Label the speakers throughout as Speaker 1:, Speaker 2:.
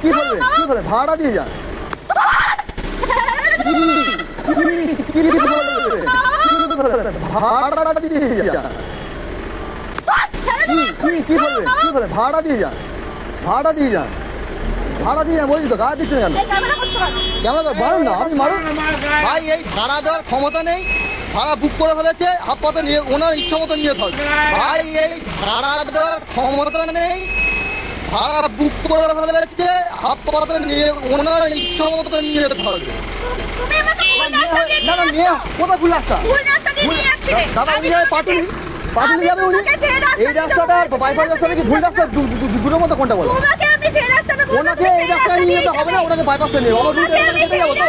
Speaker 1: কি বলবে ভাড়া দিয়ে যান। ভাড়া দিয়ে যান। কি বলবে ভাড়া দিয়ে যান। ভাড়া দিয়ে যান। ভাড়া দিয়ে যান বলছি তো, গায়ে দিচ্ছেন কেন? ক্যামেরা মারুন না, আপনি মারুন। ভাই এই ভাড়া দেওয়ার ক্ষমতা নেই, ভাড়া বুক করে ফেলেছে, হাফ পথে নিয়ে ওনার ইচ্ছা মতো নিয়ে থাকবে। ভাই এই ভাড়া দেওয়ার ক্ষমতা নেই, ভাড়া বুক করে ফেলেছে, হাফ পথে নিয়ে ওনার ইচ্ছা মতো নিয়ে থাকবে। না না নিয়ে কোথায় ভুল রাস্তা? দাদা উনি পাটুলি পাটুলি যাবে উনি। এই রাস্তাটা বাইপাস রাস্তাটা কি ভুল রাস্তা? দুটোর মধ্যে কোনটা বলো? ওনাকে এই রাস্তায় নিয়ে যেতে হবে না, ওনাকে বাইপাসটা নিয়ে যাবো তো।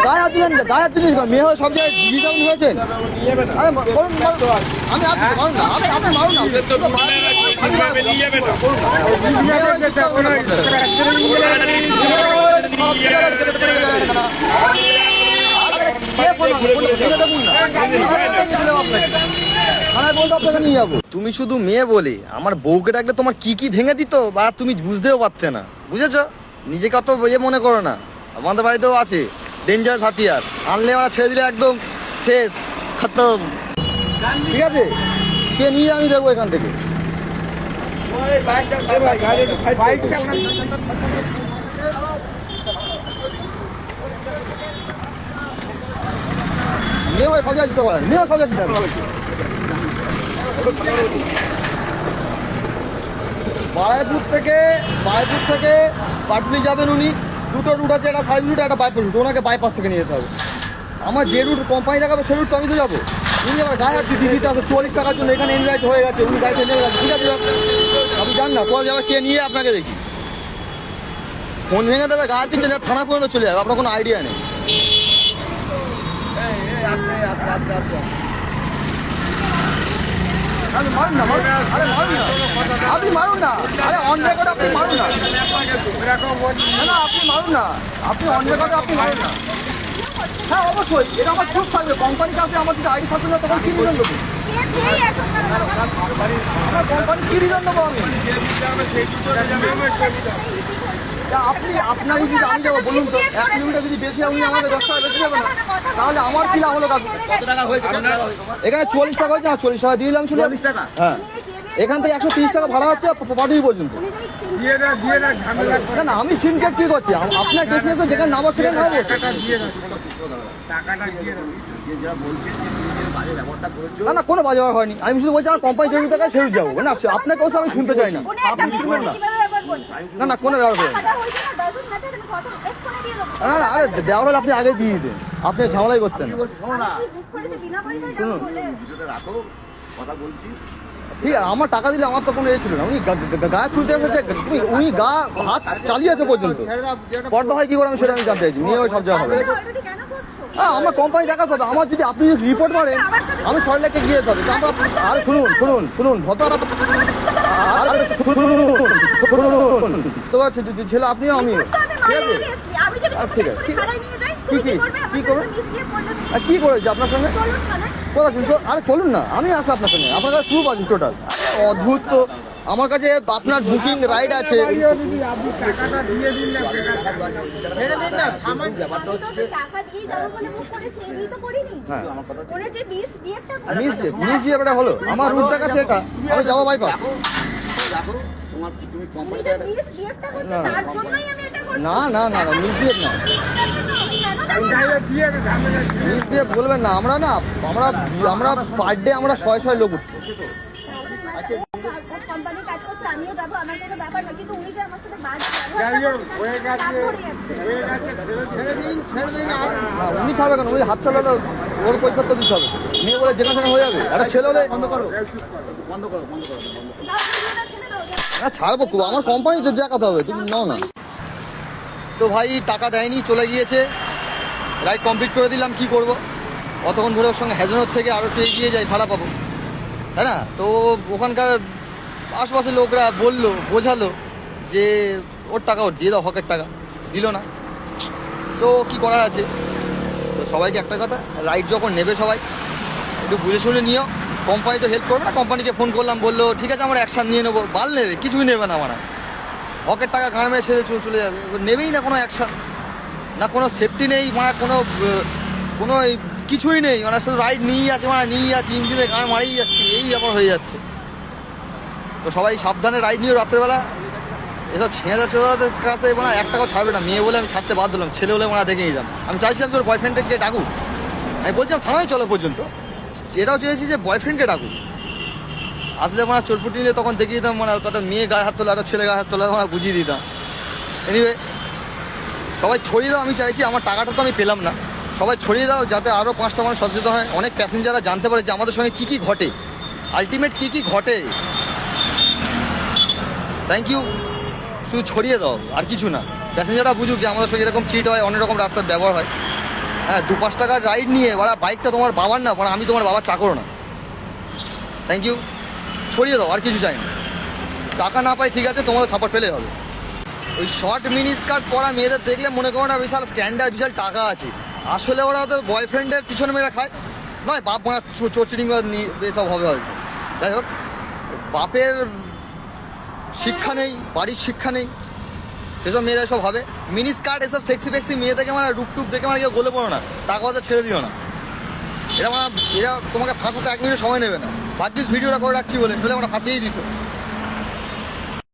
Speaker 1: গায়ে হাত দিলেন, গায়ে হাত দিলেন, মেয়ে হয়ে সব জায়গায় ডিজাউন হয়েছেন। আরে করুন, আমি আসছি, মারুন না, আপনি মারুন না। তুমি শুধু মেয়ে বলে আমার বউকে ডাকলে তোমার কি কি ভেঙে দিত বা তুমি বুঝতেও পারতে না, বুঝেছো? নিজেকে অত ইয়ে মনে করো না। আমাদের বাড়িতেও আছে ডেঞ্জারাস হাতিয়ার, আনলে ওরা ছেড়ে দিলে একদম শেষ খতম। ঠিক আছে, কে নিয়ে আমি দেখবো এখান থেকে। মেয়ে সব জায়গায় দিতে পারেন, মেয়েও সব জায়গায় দিতে পারেন। বারাইপুর থেকে পাটুলি যাবেন উনি, দুটো রুট আছে, একটা সাইড রুট একটা বাইপাস রুট, ওনাকে বাইপাস থেকে নিয়ে যেতে হবে। আমার যে রুট কোম্পানি দেখাবে সেই রুট তো আমি তো যাবো। উনি আমার গায়ে হাত দিয়ে দিতে হবে 40 টাকার জন্য, এখানে ইনভাইট হয়ে গেছে, উনি গাড়িতে নেমে গেছে। ঠিক আছে আপনি যান না, পরে যাবে কে নিয়ে আপনাকে দেখি। ফোন ভেঙে দেবে, গায়ে দিচ্ছে, থানা পর্যন্ত চলে যাবে, আপনার কোনো আইডিয়া নেই। আপনি মারুন না, আপনি মারুন না, আরে অন রেকর্ড আপনি মারুন না, না আপনি মারুন না, আপনি অন রেকর্ডে আপনি মারুন না। হ্যাঁ অবশ্যই, এটা আমার প্রুফ থাকবে, কোম্পানির কাছে আমার যদি আইডি থাকবে না তখন কি রিজন দেবো? কোম্পানি কি রিজন দেবো আমি? আপনি আপনারই যদি আমি যাবো বলুন তো, 1 কিলোমিটার যদি বেশি উনি আমাকে 10 টাকা বেশি যাবে না, তাহলে আমার কি লাভ হলো? কত টাকা হয়েছে এখানে? 40 টাকা হয়েছে, 40 টাকা দিয়ে দিলাম। 40 টাকা, হ্যাঁ এখান থেকে 130 টাকা ভাড়া হচ্ছে পাটুলি পর্যন্ত। না না আমি সিনকেট কি করছি, আপনার ডেস্টিনেশন যেখানে নামো সেখানে নামবো। না না কোনো বাজে ব্যবহার হয়নি, আমি শুধু বলছি আমার কোম্পানি যেরকম টাকা সেরকম যাবো না, আপনাকে অবশ্য আমি শুনতে চাই না, আপনি শুনবেন না। না না কোনো ব্যবহার হয় না, না আরে দেওয়ার হলে আপনি আগে দিয়ে দিতেন, আপনি ঝামেলাই করতেন। শুনুন ঠিক আছে, আমার টাকা দিলে আমার তো কোনো এ ছিল না, উনি গায়ে তুলতে এসেছে, উনি গা হাত চালিয়েছে পর্যন্ত, পর্দা হয় কি করে আমি সেটা আমি জানতে চাইছি। নিয়ে ওই সব জায়গা হবে, হ্যাঁ আমার কোম্পানি দেখাতে হবে, আমার যদি আপনি যদি রিপোর্ট করেন আমি সরলেকে গিয়ে যেতে হবে। আরে শুনুন শুনুন শুনুন ভদ্রতা, বুঝতে পারছি ছেলে আপনিও আমিও, ঠিক আছে ঠিক আছে কি কি কি করবেন, কি করেছি আপনার সঙ্গে? কোথায় শুনছো? আরে চলুন না, আমি আসি আপনার সঙ্গে, আপনার কাছে প্রুফ আছে টোটাল। অদ্ভুত তো, আমার কাছে আপনার বুকিং রাইড আছে। হলো আমার রুট দেখাচ্ছে, এটা আমি যাবো বাইপাস। না না না না মিসবিহেভ না, মিসবিহেভ বলবেন না। আমরা না আমরা আমরা পার ডে আমরা 600 লোক উঠছি। উনি ছাড়বে কেন? উনি হাত চালালে ওর কৈফিয়ত দিতে হবে, মেয়ে বলে যেখানে সেখানে হয়ে যাবে। একটা ছেলে হলে বন্ধ করো, না ছাড়বো, আমার কোম্পানিতে দেখাতে হবে, তুমি নাও না। তো ভাই টাকা দেয়নি, চলে গিয়েছে, রাইড কমপ্লিট করে দিলাম, কি করব? অতক্ষণ ধরে ওর সঙ্গে হ্যাজনর থেকে আরও একটু এগিয়ে যাই, ভাড়া পাবো, তাই না? তো ওখানকার আশপাশের লোকরা বললো, বোঝালো যে ওর টাকা ওর দিয়ে দাও, হকের টাকা দিল না। তো কি করার আছে? তো সবাইকে একটা কথা, রাইড যখন নেবে সবাই একটু বুঝে শুনে নিও। কোম্পানি তো হেল্প করবে না, কোম্পানিকে ফোন করলাম, বললো ঠিক আছে আমরা অ্যাকশান নিয়ে নেবো, বাল নেবে, কিছুই নেবে না, আমার হকের টাকা গান মেরে ছেড়ে চলে যাবে, নেবেই না কোনো অ্যাকশন, না কোনো সেফটি নেই, মানে কোনো কিছুই নেই, মানে শুধু রাইড নিয়েই আছে, মানে নিয়েই আছে, ইঞ্জিনে গান মারিয়ে যাচ্ছে, এই ব্যাপার হয়ে যাচ্ছে। তো সবাই সাবধানে রাইড নিও রাত্রেবেলা। এসব ছেঁড়া ছোড়াদের কাছে মানে এক টাকাও ছাড়বে না। মেয়ে বলে আমি ছাড়তে বাধ্য হলাম, ছেলে বলে মানে দেখে নিলাম। আমি চাইছিলাম তোর বয়ফ্রেন্ডকে ডাকুক, আমি বলছিলাম থানায় চলো পর্যন্ত, এটাও চেয়েছি যে বয়ফ্রেন্ডকে ডাকুক। আসলে মানে চোরপুটি নিলে তখন দেখিয়ে দিতাম, মানে তাদের মেয়ে গায়ে হাত তোলা, একটা ছেলে গায়ে হাত তোলা, মানে বুঝিয়ে দিতাম। এনিওয়ে সবাই ছড়িয়ে দাও, আমি চাইছি, আমার টাকাটা তো আমি পেলাম না, সবাই ছড়িয়ে দাও যাতে আরও 5টা মানুষ সচেতন হয়, অনেক প্যাসেঞ্জাররা জানতে পারে যে আমাদের সঙ্গে কী কী ঘটে, আলটিমেট কী কী ঘটে। থ্যাংক ইউ, শুধু ছড়িয়ে দাও আর কিছু না, প্যাসেঞ্জাররা বুঝুক যে আমাদের সঙ্গে এরকম চিট হয়, অনেক রকম রাস্তার ব্যবহার হয়। হ্যাঁ, 2-5 টাকার রাইড নিয়ে ওরা, বাইকটা তোমার বাবার না, মানে আমি তোমার বাবার চাকর না। থ্যাংক ইউ, ছড়িয়ে দাও, আর কিছু চাই না। টাকা না পাই ঠিক আছে, তোমাদের সাপোর্ট পেলে হবে। ওই শর্ট মিনি স্কার্ট পরা মেয়েদের দেখলে মনে করো না বিশাল স্ট্যান্ডার্ড, বিশাল টাকা আছে, আসলে ওরা ওদের বয়ফ্রেন্ডের পিছনে মেয়েরা খায়, নয় বাপ মারা চোচিং নিয়ে এসব হবে হয়তো। যাই হোক, বাপের শিক্ষা নেই, বাড়ির শিক্ষা নেই, এসব মেয়েরা এসব হবে। মিনি স্কার্ট এসব সেক্সি ফেক্সি মেয়ে দেখে মানে রূপ টুপ দেখে মানে কেউ গলে পড়ো না, টাকা পয়সা ছেড়ে দিও না। এরা তোমাকে ফাঁসাতে 1 মিনিট সময় নেবে না, ভাগ্যিস ভিডিওটা করে রাখছি বলে, মানে ফাঁসিয়েই দিত।